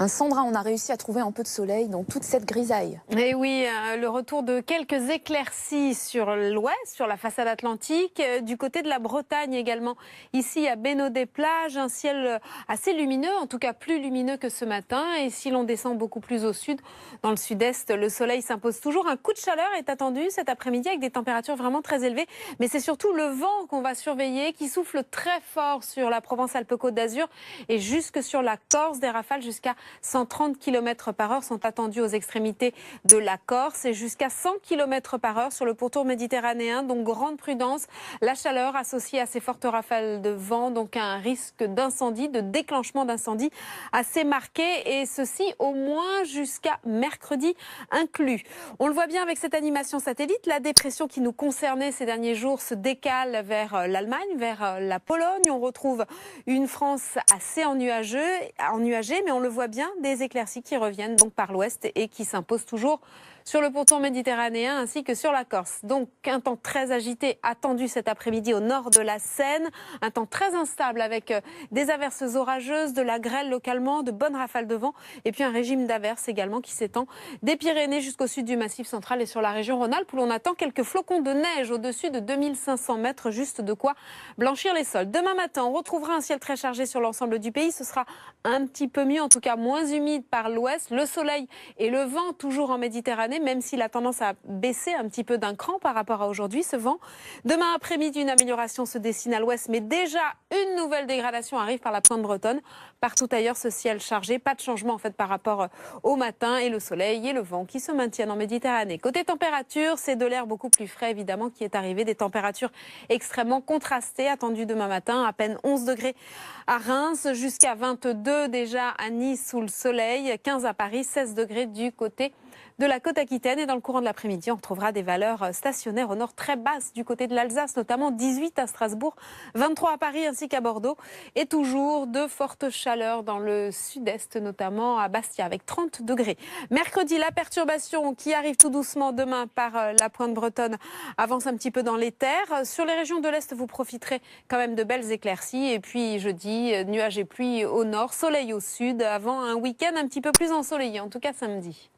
Sandra, on a réussi à trouver un peu de soleil dans toute cette grisaille. Et oui, le retour de quelques éclaircies sur l'ouest, sur la façade atlantique, du côté de la Bretagne également. Ici à Bénaud-des-Plages, un ciel assez lumineux, en tout cas plus lumineux que ce matin. Et si l'on descend beaucoup plus au sud, dans le sud-est, le soleil s'impose toujours. Un coup de chaleur est attendu cet après-midi avec des températures vraiment très élevées. Mais c'est surtout le vent qu'on va surveiller, qui souffle très fort sur la Provence-Alpes-Côte d'Azur et jusque sur la Corse. Des rafales jusqu'à 130 km par heure sont attendues aux extrémités de la Corse et jusqu'à 100 km par heure sur le pourtour méditerranéen. Donc grande prudence, la chaleur associée à ces fortes rafales de vent, donc un risque d'incendie, de déclenchement d'incendie assez marqué, et ceci au moins jusqu'à mercredi inclus. On le voit bien avec cette animation satellite, la dépression qui nous concernait ces derniers jours se décale vers l'Allemagne, vers la Pologne. On retrouve une France assez ennuagée, mais on le voit bien, des éclaircies qui reviennent donc par l'ouest et qui s'imposent toujours sur le pourtour méditerranéen ainsi que sur la Corse. Donc un temps très agité attendu cet après-midi au nord de la Seine, un temps très instable avec des averses orageuses, de la grêle localement, de bonnes rafales de vent et puis un régime d'averses également qui s'étend des Pyrénées jusqu'au sud du Massif central et sur la région Rhône-Alpes où l'on attend quelques flocons de neige au-dessus de 2500 mètres, juste de quoi blanchir les sols. Demain matin, on retrouvera un ciel très chargé sur l'ensemble du pays. Ce sera un petit peu mieux, en tout cas moins humide par l'ouest. Le soleil et le vent toujours en Méditerranée, même s'il a tendance à baisser un petit peu d'un cran par rapport à aujourd'hui, ce vent. Demain après-midi, une amélioration se dessine à l'ouest, mais déjà une nouvelle dégradation arrive par la pointe bretonne. Partout ailleurs, ce ciel chargé, pas de changement en fait par rapport au matin, et le soleil et le vent qui se maintiennent en Méditerranée. Côté température, c'est de l'air beaucoup plus frais évidemment qui est arrivé, des températures extrêmement contrastées attendues demain matin, à peine 11 degrés à Reims, jusqu'à 22 déjà à Nice sous le soleil, 15 à Paris, 16 degrés du côté de la côte aquitaine. Et dans le courant de l'après-midi, on retrouvera des valeurs stationnaires au nord très basses du côté de l'Alsace, notamment 18 à Strasbourg, 23 à Paris ainsi qu'à Bordeaux. Et toujours de fortes chaleurs dans le sud-est, notamment à Bastia avec 30 degrés. Mercredi, la perturbation qui arrive tout doucement demain par la pointe bretonne avance un petit peu dans les terres. Sur les régions de l'Est, vous profiterez quand même de belles éclaircies. Et puis jeudi, nuages et pluie au nord, soleil au sud, avant un week-end un petit peu plus ensoleillé, en tout cas samedi.